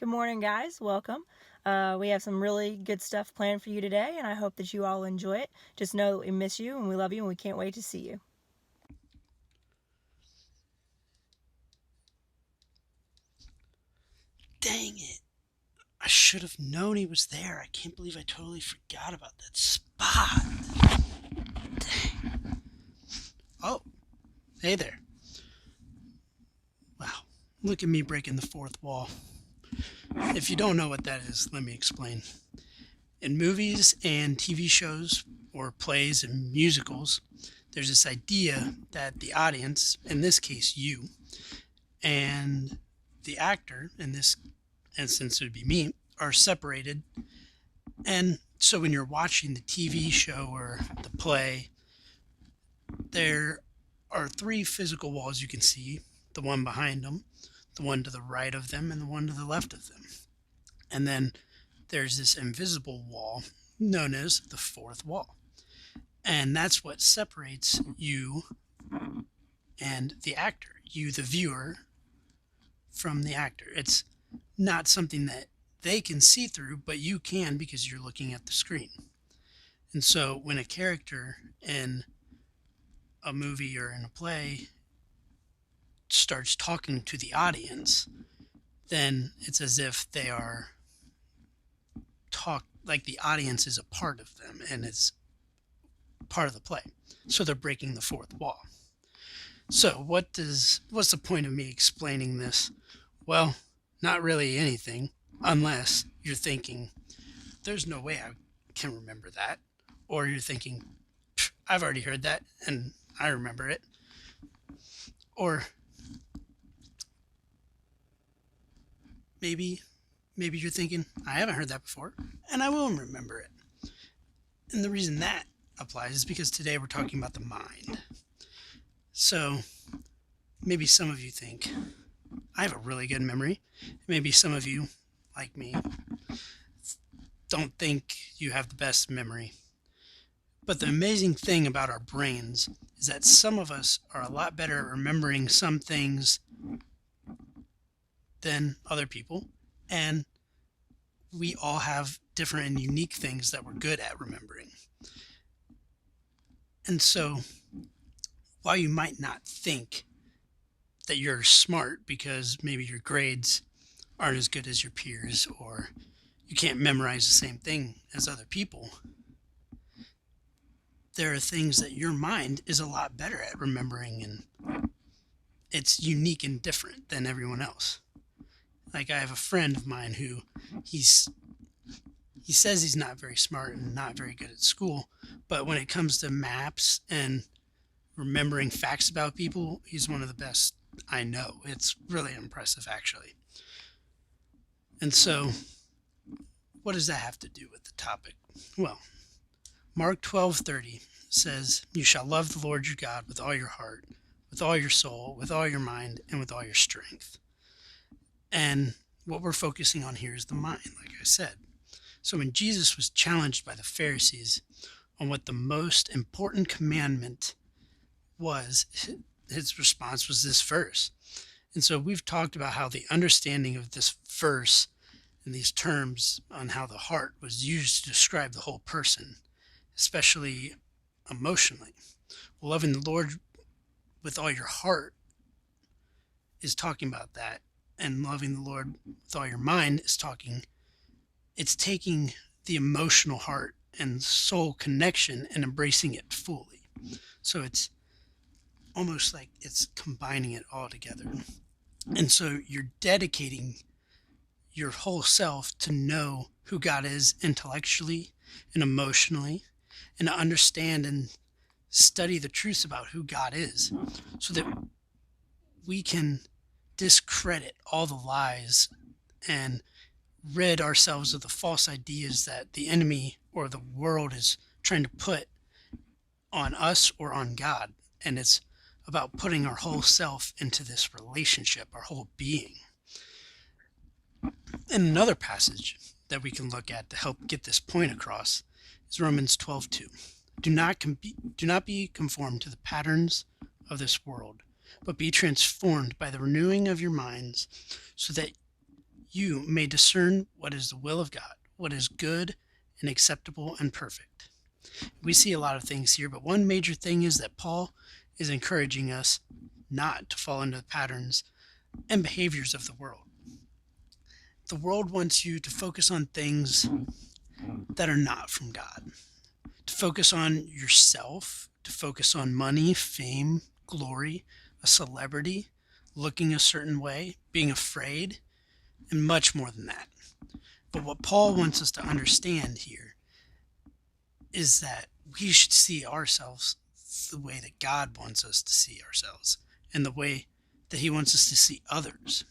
Good morning, guys. Welcome. We have some really good stuff planned for you today, and I hope that you all enjoy it. Just know that we miss you and we love you, and we can't wait to see you. Dang it. I should have known he was there. I can't believe I totally forgot about that spot. Dang. Oh, hey there. Wow. Look at me breaking the fourth wall. If you don't know what that is, let me explain. In movies and TV shows, or plays and musicals, there's this idea that the audience, in this case you, and the actor, in this instance it would be me, are separated. And so when you're watching the TV show or the play, there are three physical walls you can see: the one behind them, the one to the right of them, and the one to the left of them. And then there's this invisible wall known as the fourth wall. And that's what separates you and the actor, you, the viewer, from the actor. It's not something that they can see through, but you can because you're looking at the screen. And so when a character in a movie or in a play starts talking to the audience, then it's as if they are like the audience is a part of them and it's part of the play. So they're breaking the fourth wall. So what's the point of me explaining this? Well, not really anything, unless you're thinking, there's no way I can remember that. Or you're thinking, I've already heard that and I remember it. Or maybe you're thinking, I haven't heard that before and I will remember it. And the reason that applies is because today we're talking about the mind. So maybe some of you think, I have a really good memory. Maybe some of you, like me, don't think you have the best memory. But the amazing thing about our brains is that some of us are a lot better at remembering some things than other people, and we all have different and unique things that we're good at remembering. And so, while you might not think that you're smart because maybe your grades aren't as good as your peers or you can't memorize the same thing as other people, there are things that your mind is a lot better at remembering, and it's unique and different than everyone else. Like, I have a friend of mine who he says he's not very smart and not very good at school, but when it comes to maps and remembering facts about people, he's one of the best I know. It's really impressive, actually. And so, what does that have to do with the topic? Well, Mark 12:30 says, "You shall love the Lord your God with all your heart, with all your soul, with all your mind, and with all your strength." And what we're focusing on here is the mind, like I said. So when Jesus was challenged by the Pharisees on what the most important commandment was, his response was this verse. And so we've talked about how the understanding of this verse and these terms on how the heart was used to describe the whole person, especially emotionally. Well, loving the Lord with all your heart is talking about that, and loving the Lord with all your mind is it's taking the emotional heart and soul connection and embracing it fully. So it's almost like it's combining it all together. And so you're dedicating your whole self to know who God is intellectually and emotionally, and to understand and study the truths about who God is, so that we can discredit all the lies and rid ourselves of the false ideas that the enemy or the world is trying to put on us or on God. And it's about putting our whole self into this relationship, our whole being. And another passage that we can look at to help get this point across is Romans 12:2. Do not be conformed to the patterns of this world, but be transformed by the renewing of your minds, so that you may discern what is the will of God, what is good and acceptable and perfect. We see a lot of things here, but one major thing is that Paul is encouraging us not to fall into the patterns and behaviors of the world. The world wants you to focus on things that are not from God, to focus on yourself, to focus on money, fame, glory, a celebrity, looking a certain way, being afraid, and much more than that. But what Paul wants us to understand here is that we should see ourselves the way that God wants us to see ourselves and the way that he wants us to see others.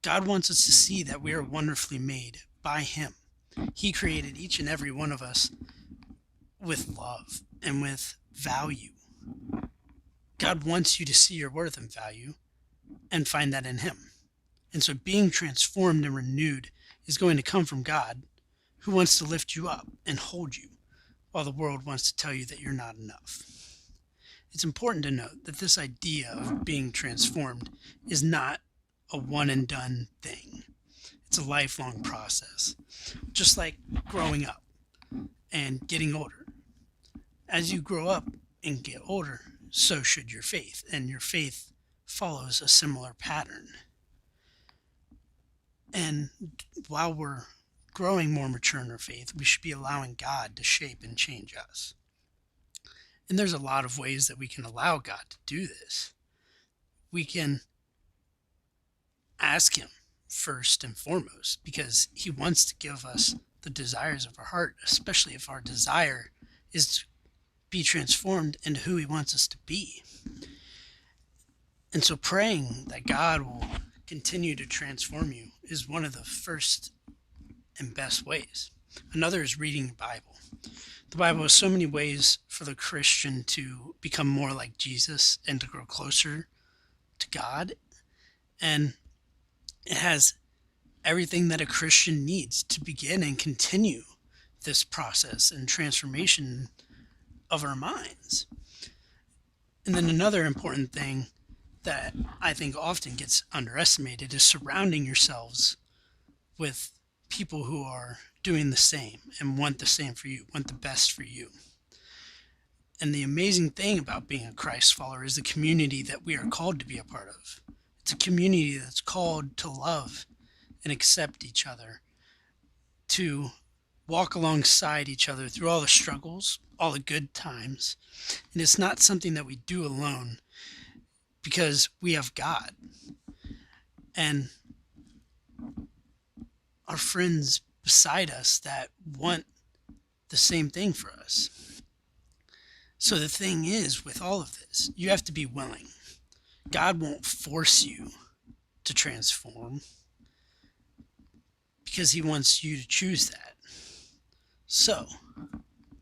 God wants us to see that we are wonderfully made by him. He created each and every one of us with love and with value. God wants you to see your worth and value and find that in him. And so being transformed and renewed is going to come from God, who wants to lift you up and hold you, while the world wants to tell you that you're not enough. It's important to note that this idea of being transformed is not a one and done thing. It's a lifelong process, just like growing up and getting older. As you grow up and get older, so should your faith, and your faith follows a similar pattern. And while we're growing more mature in our faith, we should be allowing God to shape and change us. And there's a lot of ways that we can allow God to do this. We can ask him first and foremost, because he wants to give us the desires of our heart, especially if our desire is to be transformed into who he wants us to be. And so praying that God will continue to transform you is one of the first and best ways. Another is reading the Bible. The Bible has so many ways for the Christian to become more like Jesus and to grow closer to God. And it has everything that a Christian needs to begin and continue this process and transformation of our minds. And then another important thing that I think often gets underestimated is surrounding yourselves with people who are doing the same and want the same for you, want the best for you. And the amazing thing about being a Christ follower is the community that we are called to be a part of. It's a community that's called to love and accept each other, to walk alongside each other through all the struggles, all the good times. And it's not something that we do alone, because we have God and our friends beside us that want the same thing for us. So the thing is, with all of this, you have to be willing. God won't force you to transform, because he wants you to choose that. So,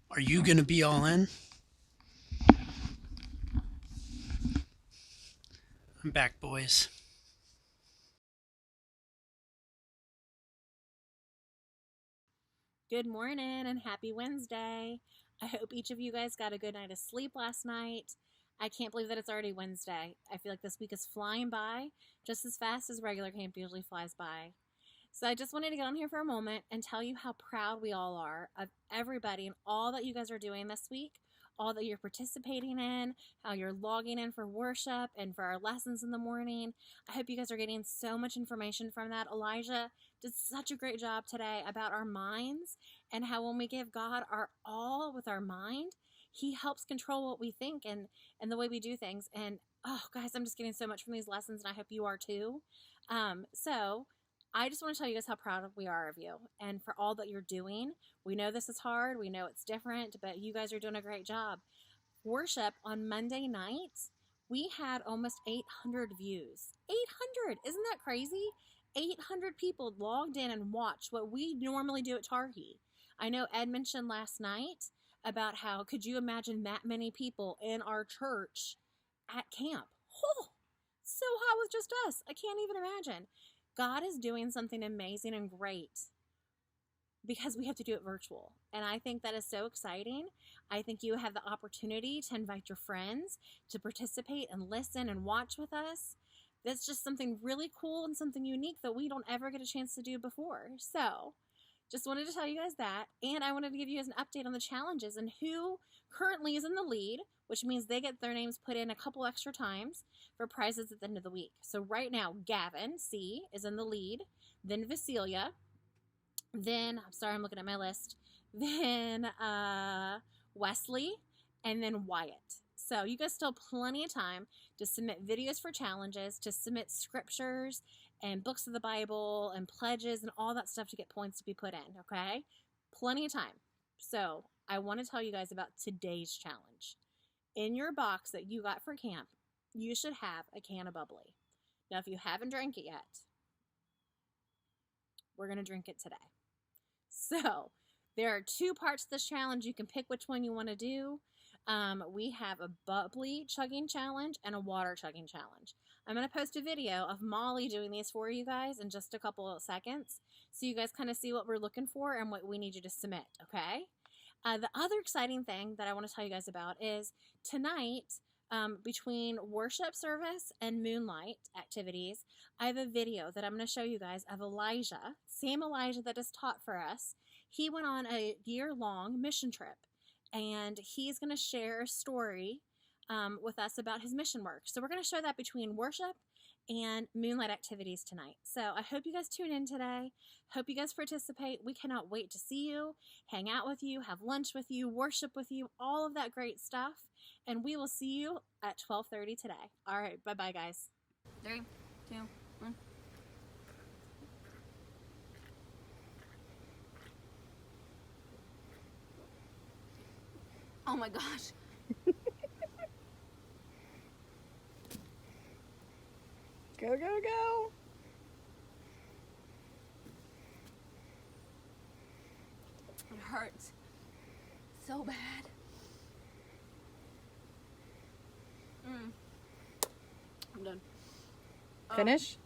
are you going to be all in? I'm back, boys. Good morning and happy Wednesday. I hope each of you guys got a good night of sleep last night. I can't believe that it's already Wednesday. I feel like this week is flying by just as fast as regular camp usually flies by. So I just wanted to get on here for a moment and tell you how proud we all are of everybody and all that you guys are doing this week, all that you're participating in, how you're logging in for worship and for our lessons in the morning. I hope you guys are getting so much information from that. Elijah did such a great job today about our minds and how when we give God our all with our mind, he helps control what we think and the way we do things. And oh, guys, I'm just getting so much from these lessons, and I hope you are too. So I just want to tell you guys how proud we are of you and for all that you're doing. We know this is hard. We know it's different, but you guys are doing a great job. Worship on Monday night, we had almost 800 views. 800! Isn't that crazy? 800 people logged in and watched what we normally do at Targhee. I know Ed mentioned last night about how, could you imagine that many people in our church at camp? Oh, so hot with just us. I can't even imagine. God is doing something amazing and great because we have to do it virtual. And I think that is so exciting. I think you have the opportunity to invite your friends to participate and listen and watch with us. That's just something really cool and something unique that we don't ever get a chance to do before. So just wanted to tell you guys that. And I wanted to give you guys an update on the challenges and who currently is in the lead, which means they get their names put in a couple extra times for prizes at the end of the week. So right now, Gavin C is in the lead, then Vasilia, then, I'm sorry, I'm looking at my list, then Wesley, and then Wyatt. So you guys still have plenty of time to submit videos for challenges, to submit scriptures and books of the Bible and pledges and all that stuff to get points to be put in, okay? Plenty of time. So I want to tell you guys about today's challenge. In your box that you got for camp, you should have a can of bubbly. Now, if you haven't drank it yet, we're going to drink it today. So there are 2 parts to this challenge. You can pick which one you want to do. We have a bubbly chugging challenge and a water chugging challenge. I'm going to post a video of Molly doing these for you guys in just a couple of seconds, so you guys kind of see what we're looking for and what we need you to submit, okay? The other exciting thing that I want to tell you guys about is tonight, between worship service and moonlight activities, I have a video that I'm going to show you guys of Elijah, same Elijah that has taught for us. He went on a year-long mission trip, and he's going to share a story with us about his mission work. So we're going to show that between worship and moonlight activities tonight. So I hope you guys tune in today. Hope you guys participate. We cannot wait to see you, hang out with you, have lunch with you, worship with you, all of that great stuff. And we will see you at 12:30 today. All right, bye-bye, guys. 3, 2, 1. Oh my gosh. Go, go, go. It hurts so bad. I'm done. Finish?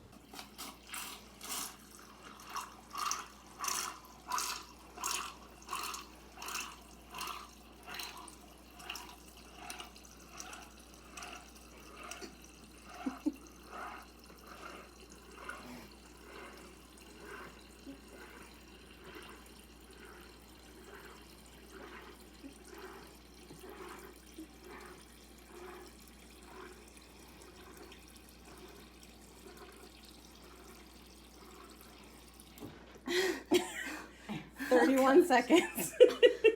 Thirty-one seconds.